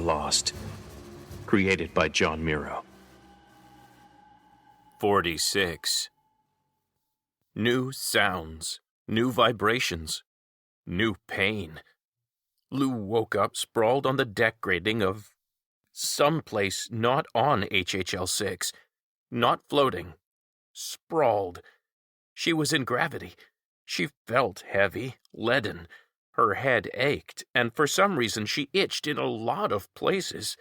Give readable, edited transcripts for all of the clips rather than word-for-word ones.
Farlost, created by John Miro. 46. New sounds, new vibrations, new pain. Lou woke up sprawled on the deck grating of someplace not on HHL 6, not floating, sprawled. She was in gravity. She felt heavy, leaden. Her head ached, and for some reason she itched in a lot of places.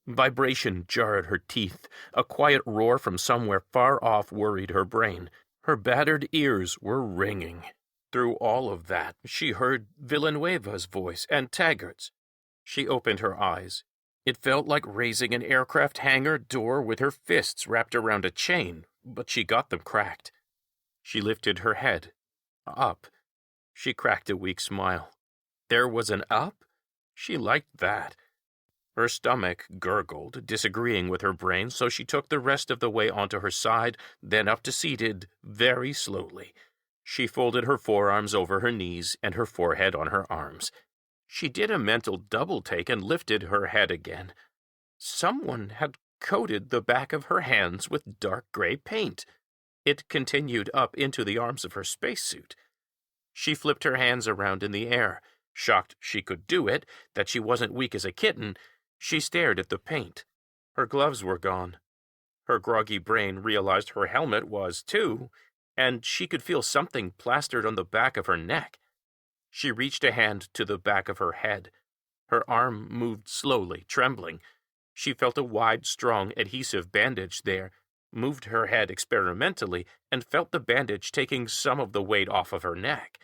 Vibration jarred her teeth. A quiet roar from somewhere far off worried her brain. Her battered ears were ringing. Through all of that, she heard Villanueva's voice and Taggart's. She opened her eyes. It felt like raising an aircraft hangar door with her fists wrapped around a chain, but she got them cracked. She lifted her head. Up. She cracked a weak smile. There was an up? She liked that. Her stomach gurgled, disagreeing with her brain, so she took the rest of the way onto her side, then up to seated, very slowly. She folded her forearms over her knees and her forehead on her arms. She did a mental double-take and lifted her head again. Someone had coated the back of her hands with dark gray paint. It continued up into the arms of her spacesuit. She flipped her hands around in the air. Shocked she could do it, that she wasn't weak as a kitten, she stared at the paint. Her gloves were gone. Her groggy brain realized her helmet was, too, and she could feel something plastered on the back of her neck. She reached a hand to the back of her head. Her arm moved slowly, trembling. She felt a wide, strong, adhesive bandage there, moved her head experimentally, and felt the bandage taking some of the weight off of her neck.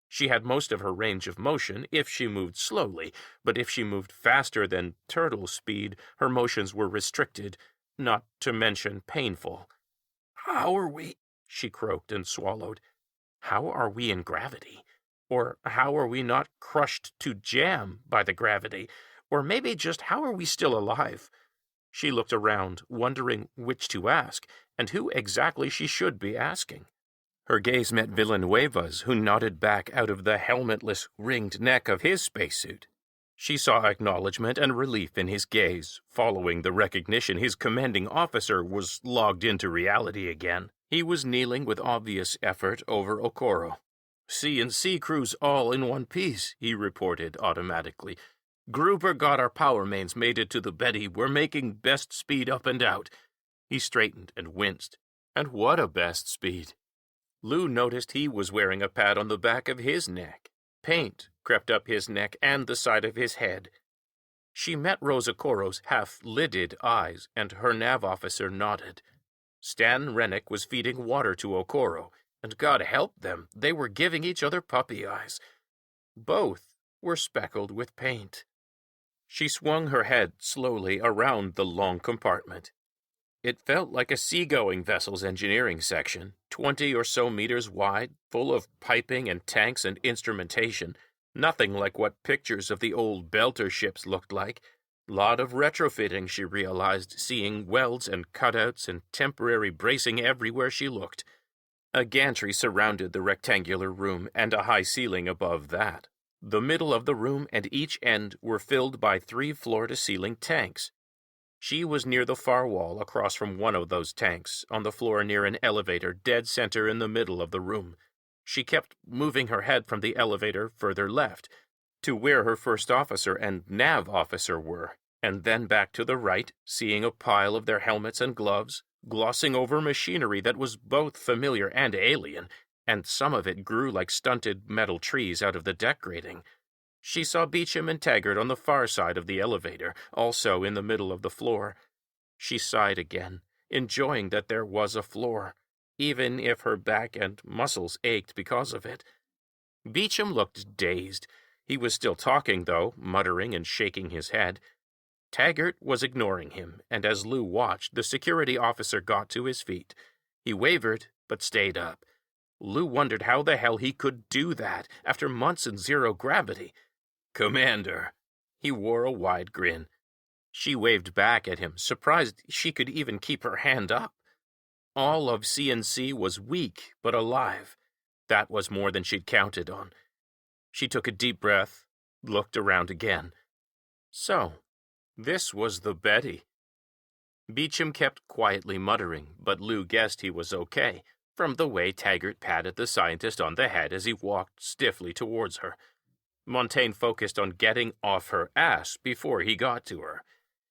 She had most of her range of motion if she moved slowly, but if she moved faster than turtle speed, her motions were restricted, not to mention painful. "How are we?" she croaked and swallowed. "How are we in gravity? Or how are we not crushed to jam by the gravity? Or maybe just how are we still alive?" She looked around, wondering which to ask, and who exactly she should be asking. Her gaze met Villanueva's, who nodded back out of the helmetless, ringed neck of his spacesuit. She saw acknowledgement and relief in his gaze. Following the recognition, his commanding officer was logged into reality again. He was kneeling with obvious effort over Okoro. "C&C crews all in one piece," he reported automatically. "Grouper got our power mains mated to the Betty. We're making best speed up and out." He straightened and winced. And what a best speed! Lou noticed he was wearing a pad on the back of his neck. Paint crept up his neck and the side of his head. She met Rose Okoro's half-lidded eyes, and her nav officer nodded. Stan Rennick was feeding water to Okoro, and God help them, they were giving each other puppy eyes. Both were speckled with paint. She swung her head slowly around the long compartment. It felt like a seagoing vessel's engineering section, 20 or so meters wide, full of piping and tanks and instrumentation. Nothing like what pictures of the old Belter ships looked like. Lot of retrofitting, she realized, seeing welds and cutouts and temporary bracing everywhere she looked. A gantry surrounded the rectangular room and a high ceiling above that. The middle of the room and each end were filled by 3 floor-to-ceiling tanks. She was near the far wall across from one of those tanks, on the floor near an elevator dead center in the middle of the room. She kept moving her head from the elevator further left, to where her first officer and nav officer were, and then back to the right, seeing a pile of their helmets and gloves, glossing over machinery that was both familiar and alien, and some of it grew like stunted metal trees out of the deck grating. She saw Beecham and Taggart on the far side of the elevator, also in the middle of the floor. She sighed again, enjoying that there was a floor, even if her back and muscles ached because of it. Beecham looked dazed. He was still talking, though, muttering and shaking his head. Taggart was ignoring him, and as Lou watched, the security officer got to his feet. He wavered, but stayed up. Lou wondered how the hell he could do that after months in zero gravity. "Commander." He wore a wide grin. She waved back at him, surprised she could even keep her hand up. All of C&C was weak but alive. That was more than she'd counted on. She took a deep breath, looked around again. So, This was the Betty. Beecham kept quietly muttering, but Lou guessed he was okay, from the way Taggart patted the scientist on the head as he walked stiffly towards her. Montaigne focused on getting off her ass before he got to her.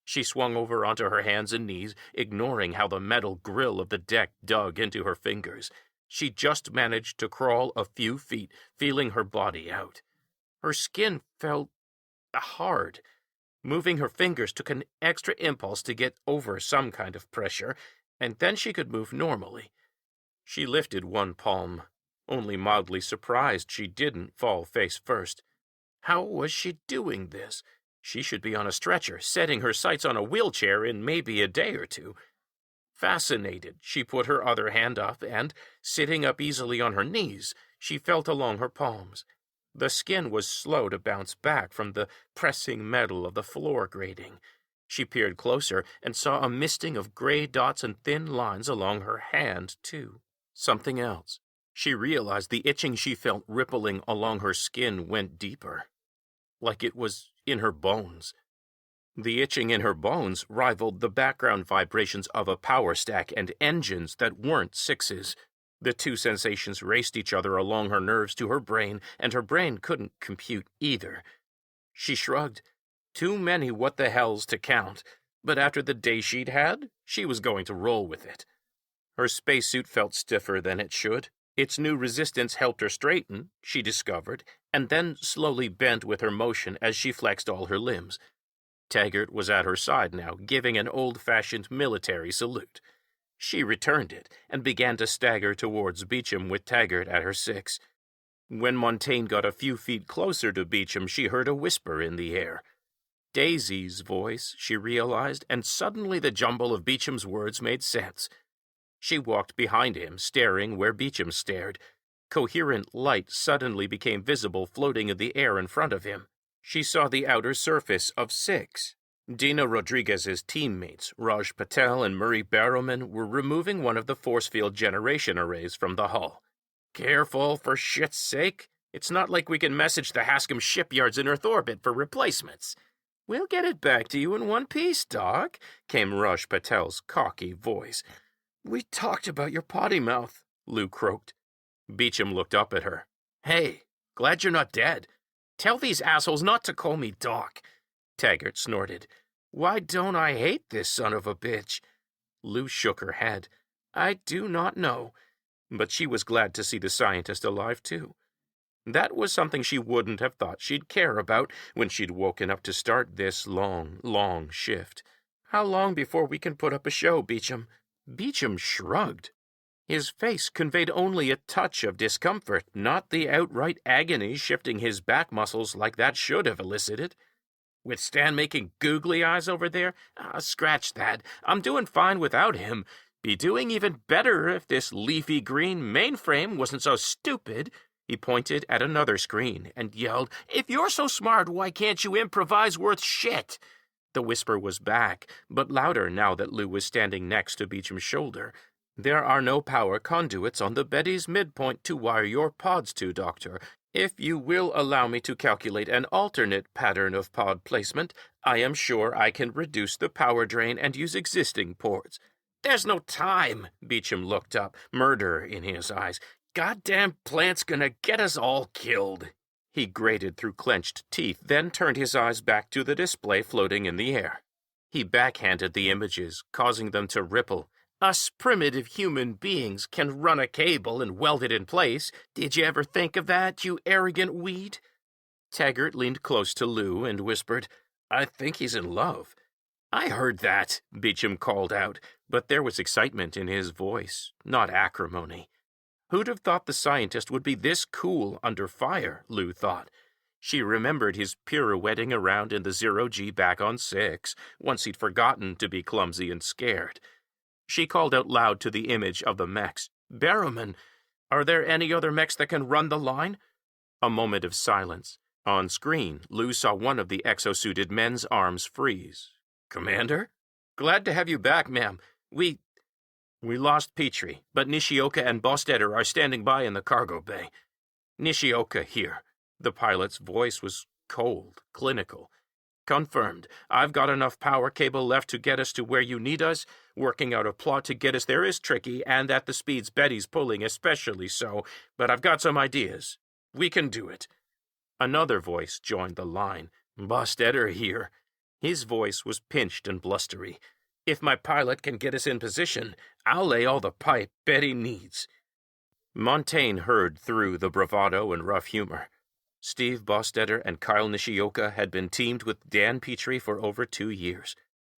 She swung over onto her hands and knees, ignoring how the metal grill of the deck dug into her fingers. She just managed to crawl a few feet, feeling her body out. Her skin felt hard. Moving her fingers took an extra impulse to get over some kind of pressure, and then she could move normally. She lifted one palm, only mildly surprised she didn't fall face first. How was she doing this? She should be on a stretcher, setting her sights on a wheelchair in maybe a day or two. Fascinated, she put her other hand up and, sitting up easily on her knees, she felt along her palms. The skin was slow to bounce back from the pressing metal of the floor grating. She peered closer and saw a misting of gray dots and thin lines along her hand, too. Something else. She realized the itching she felt rippling along her skin went deeper, like it was in her bones. The itching in her bones rivaled the background vibrations of a power stack and engines that weren't sixes. The two sensations raced each other along her nerves to her brain, and her brain couldn't compute either. She shrugged. Too many what the hells to count, but after the day she'd had, she was going to roll with it. Her spacesuit felt stiffer than it should. Its new resistance helped her straighten, she discovered, and then slowly bent with her motion as she flexed all her limbs. Taggart was at her side now, giving an old-fashioned military salute. She returned it and began to stagger towards Beecham with Taggart at her six. When Montaigne got a few feet closer to Beecham, she heard a whisper in the air. Daisy's voice, she realized, and suddenly the jumble of Beecham's words made sense. She walked behind him, staring where Beecham stared. Coherent light suddenly became visible floating in the air in front of him. She saw the outer surface of 6. Dina Rodriguez's teammates, Raj Patel and Murray Barrowman, were removing one of the force field generation arrays from the hull. Careful, for shit's sake. It's not like we can message the Hascom shipyards in Earth orbit for replacements. We'll get it back to you in one piece, Doc, came Raj Patel's cocky voice. We talked about your potty mouth, Lou croaked. Beecham looked up at her. Hey, glad you're not dead. Tell these assholes not to call me Doc. Taggart snorted. Why don't I hate this son of a bitch? Lou shook her head. I do not know. But she was glad to see the scientist alive, too. That was something she wouldn't have thought she'd care about when she'd woken up to start this long, long shift. How long before we can put up a show, Beecham? Beecham shrugged. His face conveyed only a touch of discomfort, not the outright agony shifting his back muscles like that should have elicited. With Stan making googly eyes over there? Scratch that. I'm doing fine without him. Be doing even better if this leafy green mainframe wasn't so stupid. He pointed at another screen and yelled, If you're so smart, why can't you improvise worth shit? The whisper was back, but louder now that Lou was standing next to Beecham's shoulder. There are no power conduits on the Betty's midpoint to wire your pods to, Doctor. If you will allow me to calculate an alternate pattern of pod placement, I am sure I can reduce the power drain and use existing ports. There's no time, Beecham looked up, murder in his eyes. Goddamn plant's gonna get us all killed. He grated through clenched teeth, then turned his eyes back to the display floating in the air. He backhanded the images, causing them to ripple. Us primitive human beings can run a cable and weld it in place. Did you ever think of that, you arrogant weed? Taggart leaned close to Lou and whispered, I think he's in love. I heard that, Beecham called out, but there was excitement in his voice, not acrimony. Who'd have thought the scientist would be this cool under fire, Lou thought. She remembered his pirouetting around in the 0G back on 6, once he'd forgotten to be clumsy and scared. She called out loud to the image of the mechs. Barrowman, are there any other mechs that can run the line? A moment of silence. On screen, Lou saw one of the exosuited men's arms freeze. Commander? Glad to have you back, ma'am. We lost Petrie, but Nishioka and Bostetter are standing by in the cargo bay. Nishioka here. The pilot's voice was cold, clinical. Confirmed. I've got enough power cable left to get us to where you need us. Working out a plot to get us there is tricky, and at the speeds Betty's pulling especially so, but I've got some ideas. We can do it. Another voice joined the line. Bostetter here. His voice was pinched and blustery. If my pilot can get us in position, I'll lay all the pipe Betty needs. Montaigne heard through the bravado and rough humor. Steve Bostetter and Kyle Nishioka had been teamed with Dan Petrie for over 2 years.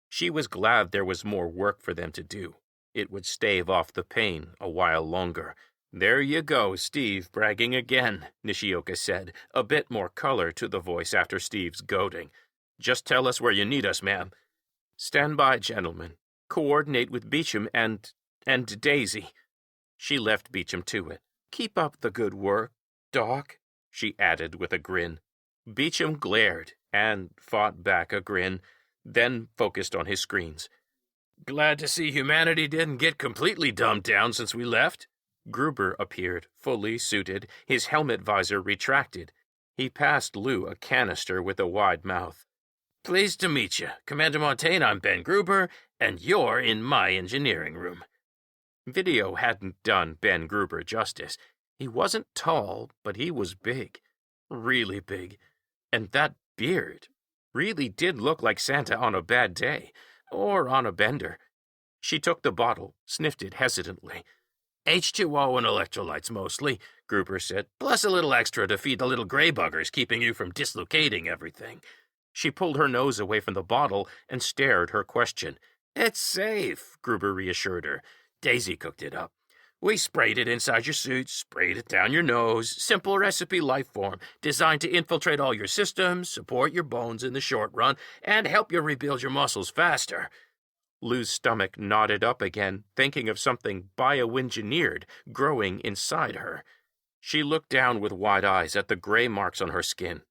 She was glad there was more work for them to do. It would stave off the pain a while longer. There you go, Steve, bragging again, Nishioka said, a bit more color to the voice after Steve's goading. Just tell us where you need us, ma'am. Stand by, gentlemen. Coordinate with Beecham and Daisy. She left Beecham to it. Keep up the good work, Doc, she added with a grin. Beecham glared and fought back a grin, then focused on his screens. Glad to see humanity didn't get completely dumbed down since we left. Gruber appeared, fully suited, his helmet visor retracted. He passed Lou a canister with a wide mouth. Pleased to meet you. Commander Montaigne, I'm Ben Gruber, and you're in my engineering room. Video hadn't done Ben Gruber justice. He wasn't tall, but he was big. Really big. And that beard really did look like Santa on a bad day, or on a bender. She took the bottle, sniffed it hesitantly. H2O and electrolytes mostly, Gruber said, plus a little extra to feed the little gray buggers keeping you from dislocating everything. She pulled her nose away from the bottle and stared her question. It's safe, Gruber reassured her. Daisy cooked it up. We sprayed it inside your suit, sprayed it down your nose. Simple recipe life form, designed to infiltrate all your systems, support your bones in the short run, and help you rebuild your muscles faster. Lou's stomach knotted up again, thinking of something bioengineered growing inside her. She looked down with wide eyes at the gray marks on her skin.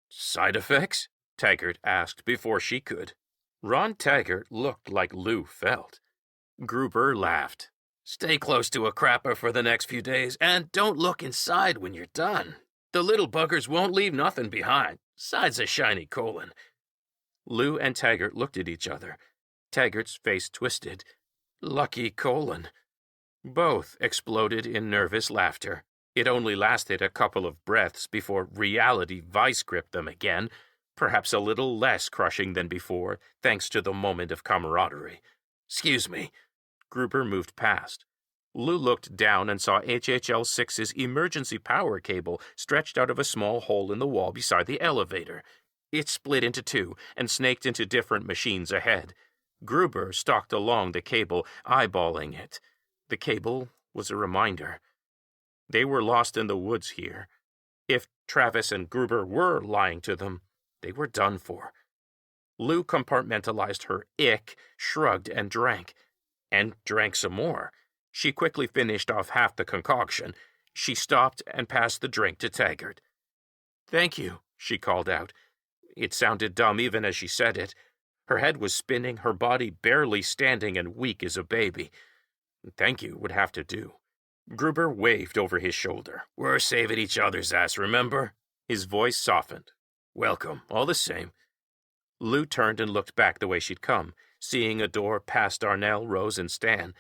Side effects? Taggart asked before she could. Ron Taggart looked like Lou felt. Gruber laughed. Stay close to a crapper for the next few days, and don't look inside when you're done. The little buggers won't leave nothing behind, besides a shiny colon. Lou and Taggart looked at each other. Taggart's face twisted. Lucky colon. Both exploded in nervous laughter. It only lasted a couple of breaths before reality vice-gripped them again, perhaps a little less crushing than before, thanks to the moment of camaraderie. Excuse me. Gruber moved past. Lou looked down and saw HHL-6's emergency power cable stretched out of a small hole in the wall beside the elevator. It split into two and snaked into different machines ahead. Gruber stalked along the cable, eyeballing it. The cable was a reminder. They were lost in the woods here. If Travis and Gruber were lying to them, they were done for. Lou compartmentalized her ick, shrugged, and drank some more. She quickly finished off half the concoction. She stopped and passed the drink to Taggart. Thank you, she called out. It sounded dumb even as she said it. Her head was spinning, her body barely standing and weak as a baby. Thank you would have to do. Gruber waved over his shoulder. We're saving each other's ass, remember? His voice softened. Welcome, all the same. Lou turned and looked back the way she'd come, seeing a door past Darnell, Rose, and Stan.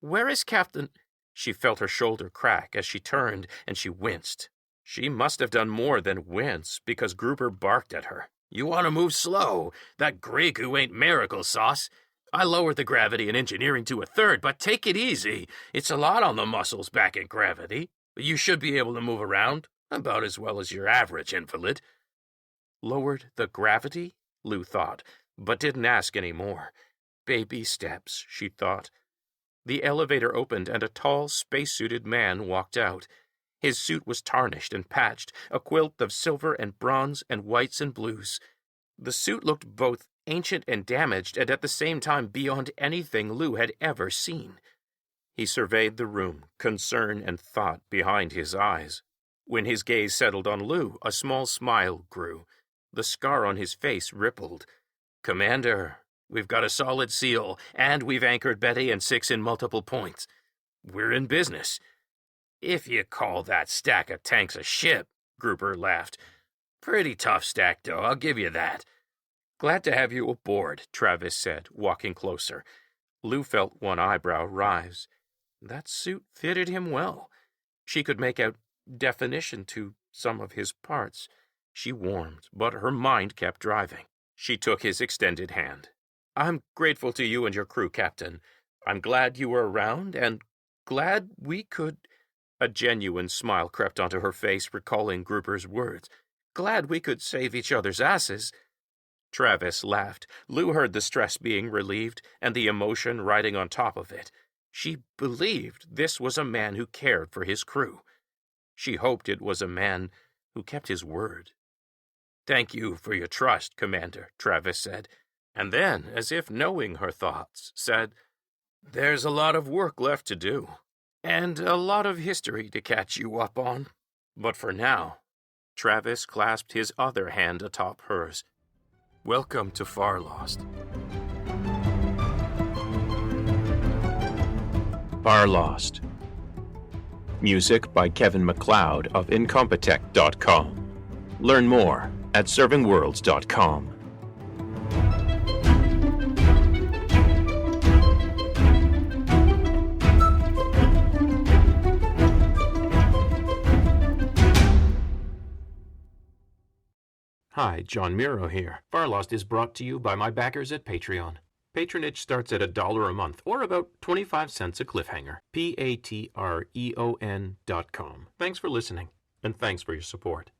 Where is Captain? She felt her shoulder crack as she turned, and she winced. She must have done more than wince, because Gruber barked at her. You want to move slow. That Grey Goo ain't miracle sauce. I lowered the gravity in engineering to 1/3, but take it easy. It's a lot on the muscles back in gravity. You should be able to move around, about as well as your average invalid. Lowered the gravity? Lou thought, but didn't ask any more. Baby steps, she thought. The elevator opened and a tall, spacesuited man walked out. His suit was tarnished and patched, a quilt of silver and bronze and whites and blues. The suit looked both ancient and damaged, and at the same time beyond anything Lou had ever seen. He surveyed the room, concern and thought behind his eyes. When his gaze settled on Lou, a small smile grew. The scar on his face rippled. Commander, we've got a solid seal, and we've anchored Betty and 6 in multiple points. We're in business. If you call that stack of tanks a ship, Gruber laughed. Pretty tough stack, though, I'll give you that. Glad to have you aboard, Travis said, walking closer. Lou felt one eyebrow rise. That suit fitted him well. She could make out definition to some of his parts. She warmed, but her mind kept driving. She took his extended hand. I'm grateful to you and your crew, Captain. I'm glad you were around, and glad we could... A genuine smile crept onto her face, recalling Gruber's words. Glad we could save each other's asses. Travis laughed. Lou heard the stress being relieved, and the emotion riding on top of it. She believed this was a man who cared for his crew. She hoped it was a man who kept his word. Thank you for your trust, Commander, Travis said, and then, as if knowing her thoughts, said, There's a lot of work left to do, and a lot of history to catch you up on. But for now, Travis clasped his other hand atop hers. Welcome to Farlost. Farlost. Music by Kevin MacLeod of Incompetech.com. Learn more at servingworlds.com. Hi, John Miro here. Farlost is brought to you by my backers at Patreon. Patronage starts at $1 a month, or about 25 cents a cliffhanger. Patreon.com. Thanks for listening, and thanks for your support.